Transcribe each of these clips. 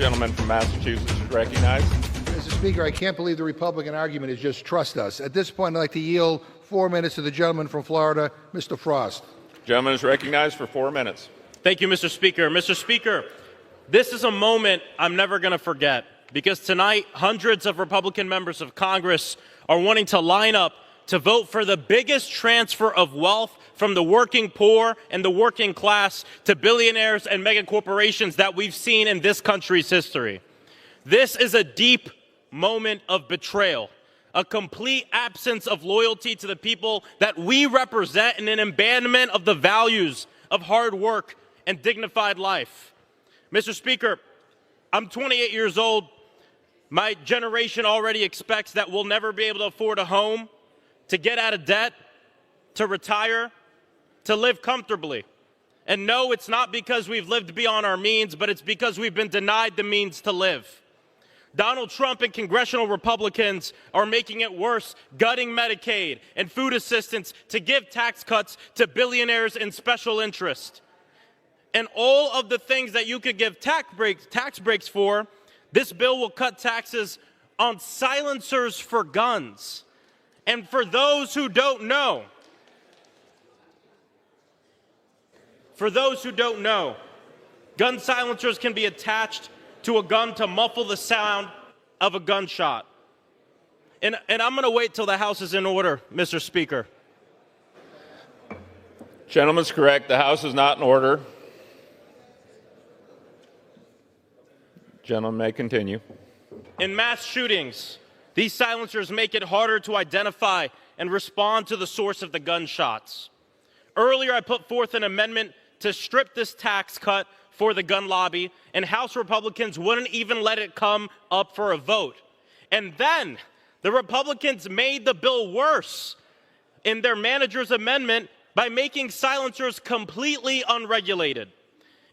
Gentleman from Massachusetts is recognized. Mr. Speaker, I can't believe the Republican argument is just trust us. At this point, I'd like to yield 4 minutes to the gentleman from Florida, Mr. Frost. Gentleman is recognized for 4 minutes. Thank you, Mr. Speaker. Mr. Speaker, this is a moment I'm never going to forget, because tonight hundreds of Republican members of Congress are wanting to line up to vote for the biggest transfer of wealth from the working poor and the working class to billionaires and mega corporations that we've seen in this country's history. This is a deep moment of betrayal, a complete absence of loyalty to the people that we represent, and an abandonment of the values of hard work and dignified life. Mr. Speaker, I'm 28 years old. My generation already expects that we'll never be able to afford a home, to get out of debt, to retire, to live comfortably. And no, it's not because we've lived beyond our means, but it's because we've been denied the means to live. Donald Trump and congressional Republicans are making it worse, gutting Medicaid and food assistance to give tax cuts to billionaires and special interests. And all of the things that you could give tax breaks for, this bill will cut taxes on silencers for guns. And for those who don't know, gun silencers can be attached to a gun to muffle the sound of a gunshot. And I'm going to wait till the House is in order, Mr. Speaker. Gentleman's correct. The House is not in order. Gentleman may continue. In mass shootings, these silencers make it harder to identify and respond to the source of the gunshots. Earlier, I put forth an amendment to strip this tax cut for the gun lobby, and House Republicans wouldn't even let it come up for a vote. And then the Republicans made the bill worse in their manager's amendment by making silencers completely unregulated.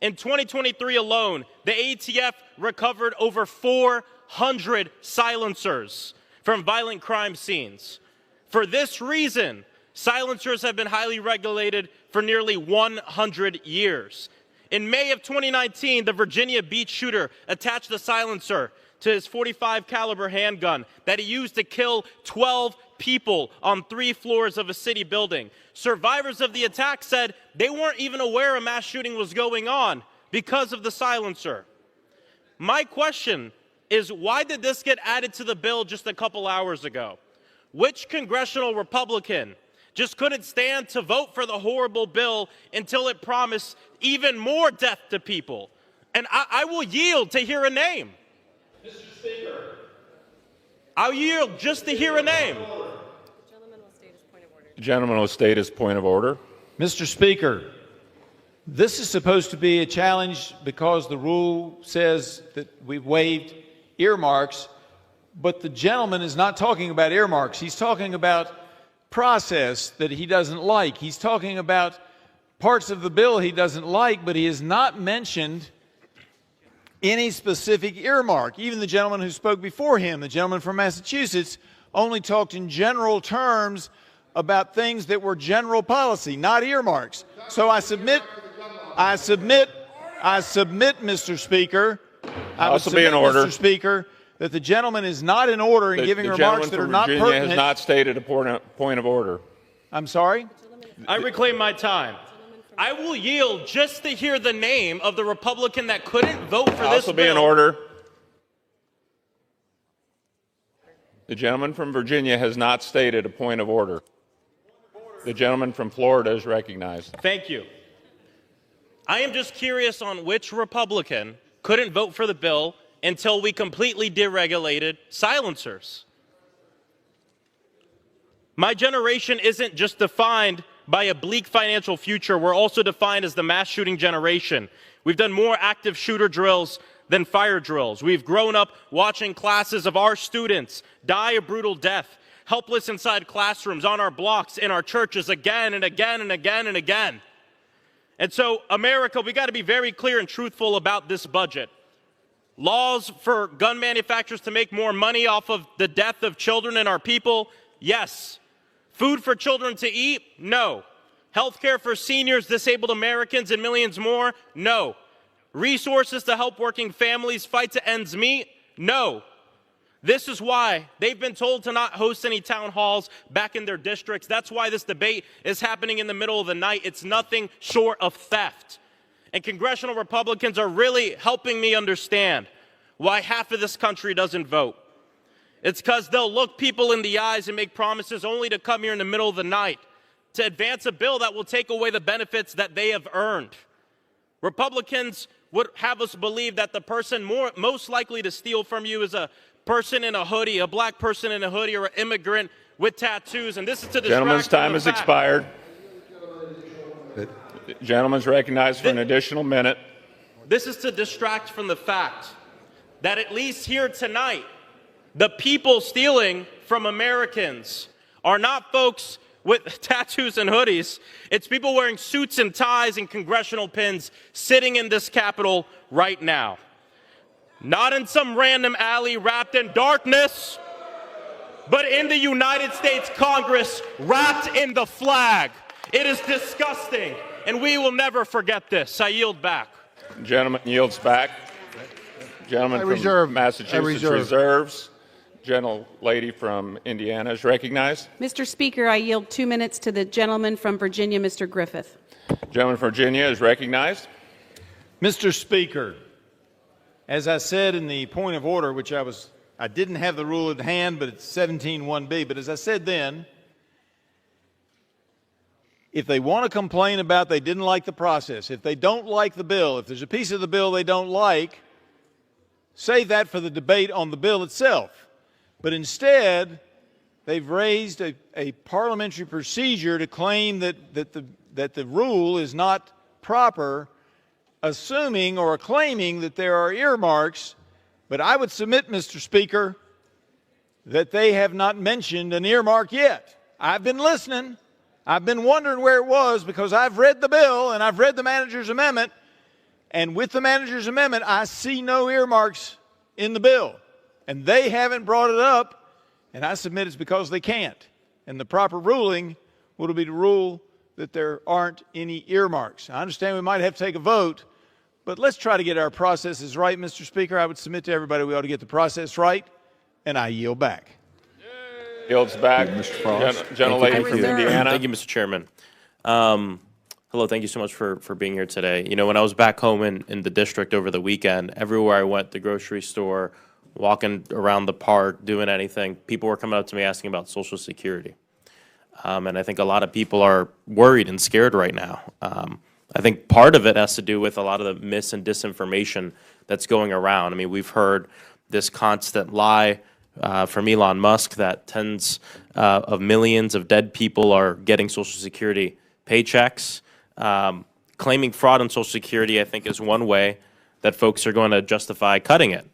In 2023 alone, the ATF recovered over 400 silencers from violent crime scenes. For this reason, silencers have been highly regulated for nearly 100 years. In May of 2019, the Virginia Beach shooter attached a silencer to his .45 caliber handgun that he used to kill 12 people on 3 floors of a city building. Survivors of the attack said they weren't even aware a mass shooting was going on because of the silencer. My question is, why did this get added to the bill just a couple hours ago? Which congressional Republican just couldn't stand to vote for the horrible bill until it promised even more death to people? And I will yield to hear a name. Mr. Speaker. I'll yield just to hear a name. The gentleman will state his point of order. The gentleman will state his point of order. Mr. Speaker, this is supposed to be a challenge because the rule says that we've waived earmarks, but the gentleman is not talking about earmarks. He's talking about process that he doesn't like. He's talking about parts of the bill he doesn't like, but he has not mentioned any specific earmark. Even the gentleman who spoke before him, the gentleman from Massachusetts, only talked in general terms about things that were general policy, not earmarks. So I submit, Mr. Speaker, Mr. Speaker, that the gentleman is not in order in giving remarks that are not pertinent. The gentleman from Virginia has not stated a point of order. I'm sorry? I reclaim my time. I will yield just to hear the name of the Republican that couldn't vote for this bill. Will be in order. The gentleman from Virginia has not stated a point of order. The gentleman from Florida is recognized. Thank you. I am just curious on which Republican couldn't vote for the bill until we completely deregulated silencers. My generation isn't just defined by a bleak financial future. We're also defined as the mass shooting generation. We've done more active shooter drills than fire drills. We've grown up watching classes of our students die a brutal death, helpless inside classrooms, on our blocks, in our churches, again and again and again and again. And so, America, we got to be very clear and truthful about this budget. Laws for gun manufacturers to make more money off of the death of children and our people? Yes. Food for children to eat? No. Health care for seniors, disabled Americans, and millions more? No. Resources to help working families fight to ends meet? No. This is why they've been told to not host any town halls back in their districts. That's why this debate is happening in the middle of the night. It's nothing short of theft. And congressional Republicans are really helping me understand why half of this country doesn't vote. It's because they'll look people in the eyes and make promises only to come here in the middle of the night to advance a bill that will take away the benefits that they have earned. Republicans would have us believe that the person most likely to steal from you is a person in a hoodie, a black person in a hoodie, or an immigrant with tattoos. And this is to distract. Gentleman's time from the has fact. expired. The gentleman's recognized for an additional minute. This is to distract from the fact that at least here tonight, the people stealing from Americans are not folks with tattoos and hoodies. It's people wearing suits and ties and congressional pins sitting in this Capitol right now. Not in some random alley wrapped in darkness, but in the United States Congress wrapped in the flag. It is disgusting, and we will never forget this. I yield back. Gentleman yields back. Gentleman from Massachusetts reserves. Gentlelady from Indiana is recognized. Mr. Speaker, I yield 2 minutes to the gentleman from Virginia, Mr. Griffith. Gentleman from Virginia is recognized. Mr. Speaker, as I said in the point of order, which I didn't have the rule at hand, but it's 17(1)B, but as I said then, if they want to complain about they didn't like the process, if they don't like the bill, if there's a piece of the bill they don't like, save that for the debate on the bill itself. But instead, they've raised a parliamentary procedure to claim that the rule is not proper, assuming or claiming that there are earmarks. But I would submit, Mr. Speaker, that they have not mentioned an earmark yet. I've been listening. I've been wondering where it was because I've read the bill and I've read the manager's amendment. And with the manager's amendment, I see no earmarks in the bill. And they haven't brought it up, and I submit it's because they can't. And the proper ruling would be to rule that there aren't any earmarks. I understand we might have to take a vote, but let's try to get our processes right, Mr. Speaker. I would submit to everybody we ought to get the process right, and I yield back. Yields back. Mr. Frost. Gentlelady from Indiana. Thank you, Mr. Chairman. Hello, thank you so much for being here today. You know, when I was back home in the district over the weekend, everywhere I went, the grocery store, walking around the park, doing anything, people were coming up to me asking about Social Security. And I think a lot of people are worried and scared right now. I think part of it has to do with a lot of the mis and disinformation that's going around. I mean, we've heard this constant lie from Elon Musk that tens of millions of dead people are getting Social Security paychecks. Claiming fraud on Social Security, I think, is one way that folks are going to justify cutting it,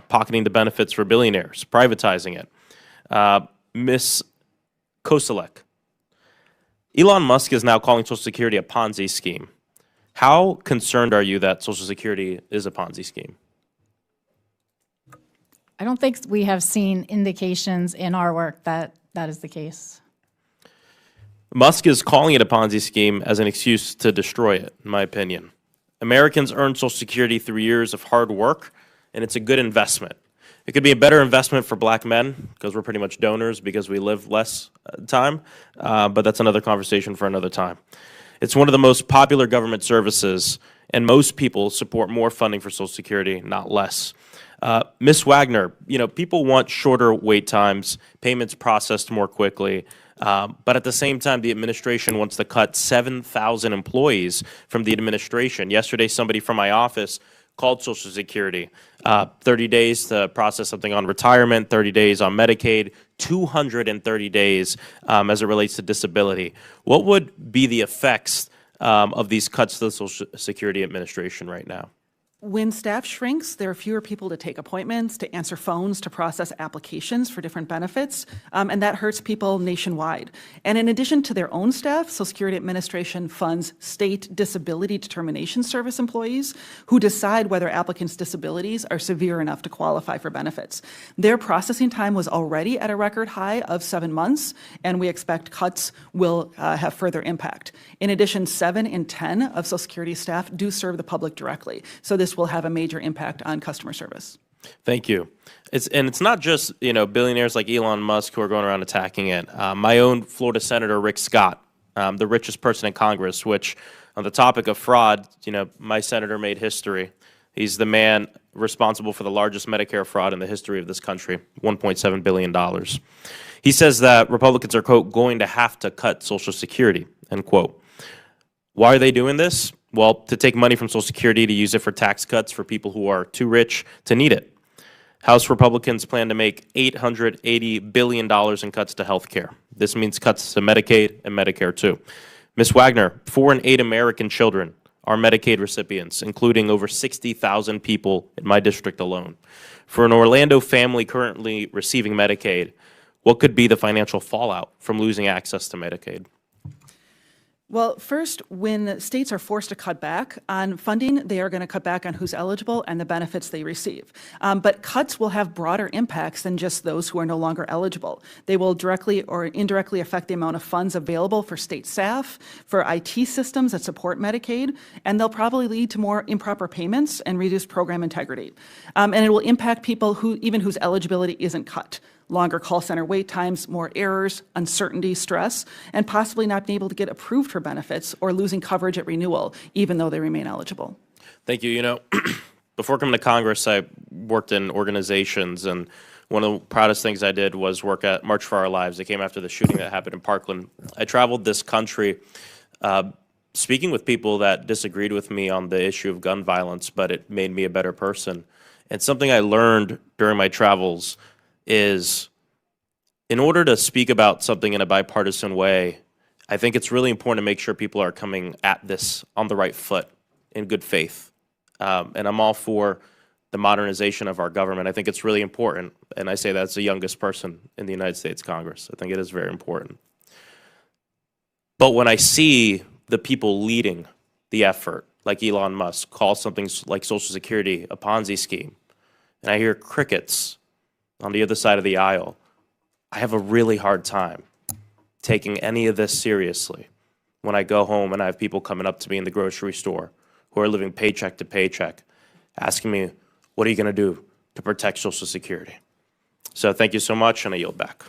pocketing the benefits for billionaires, privatizing it. Ms. Koselleck, Elon Musk is now calling Social Security a Ponzi scheme. How concerned are you that Social Security is a Ponzi scheme? I don't think we have seen indications in our work that that is the case. Musk is calling it a Ponzi scheme as an excuse to destroy it, in my opinion. Americans earn Social Security through years of hard work, and it's a good investment. It could be a better investment for black men, because we're pretty much donors because we live less time, but that's another conversation for another time. It's one of the most popular government services, and most people support more funding for Social Security, not less. Ms. Wagner, you know, people want shorter wait times, payments processed more quickly, but at the same time, the administration wants to cut 7,000 employees from the administration. Yesterday, somebody from my office called Social Security, 30 days to process something on retirement, 30 days on Medicaid, 230 days as it relates to disability. What would be the effects of these cuts to the Social Security Administration right now? When staff shrinks, there are fewer people to take appointments, to answer phones, to process applications for different benefits, and that hurts people nationwide. And in addition to their own staff, Social Security Administration funds state disability determination service employees who decide whether applicants' disabilities are severe enough to qualify for benefits. Their processing time was already at a record high of 7 months, and we expect cuts will have further impact. In addition, 7 in 10 of Social Security staff do serve the public directly. So this will have a major impact on customer service. Thank you. It's not just billionaires like Elon Musk who are going around attacking it. My own Florida Senator Rick Scott, the richest person in Congress, which on the topic of fraud, my senator made history. He's the man responsible for the largest Medicare fraud in the history of this country, $1.7 billion. He says that Republicans are, quote, going to have to cut Social Security, end quote. Why are they doing this? Well, to take money from Social Security to use it for tax cuts for people who are too rich to need it. House Republicans plan to make $880 billion in cuts to health care. This means cuts to Medicaid and Medicare, too. Ms. Wagner, 4 in 8 American children are Medicaid recipients, including over 60,000 people in my district alone. For an Orlando family currently receiving Medicaid, what could be the financial fallout from losing access to Medicaid? Well, first, when states are forced to cut back on funding, they are going to cut back on who's eligible and the benefits they receive. But cuts will have broader impacts than just those who are no longer eligible. They will directly or indirectly affect the amount of funds available for state staff, for IT systems that support Medicaid, and they'll probably lead to more improper payments and reduced program integrity. And it will impact people whose eligibility isn't cut. Longer call center wait times, more errors, uncertainty, stress, and possibly not being able to get approved for benefits or losing coverage at renewal, even though they remain eligible. Thank you. Before coming to Congress, I worked in organizations, and one of the proudest things I did was work at March for Our Lives. It came after the shooting that happened in Parkland. I traveled this country speaking with people that disagreed with me on the issue of gun violence, but it made me a better person. And something I learned during my travels is in order to speak about something in a bipartisan way, I think it's really important to make sure people are coming at this on the right foot, in good faith. And I'm all for the modernization of our government. I think it's really important, and I say that as the youngest person in the United States Congress. I think it is very important. But when I see the people leading the effort, like Elon Musk, call something like Social Security a Ponzi scheme, and I hear crickets on the other side of the aisle, I have a really hard time taking any of this seriously when I go home and I have people coming up to me in the grocery store who are living paycheck to paycheck, asking me, what are you going to do to protect Social Security? So thank you so much, and I yield back.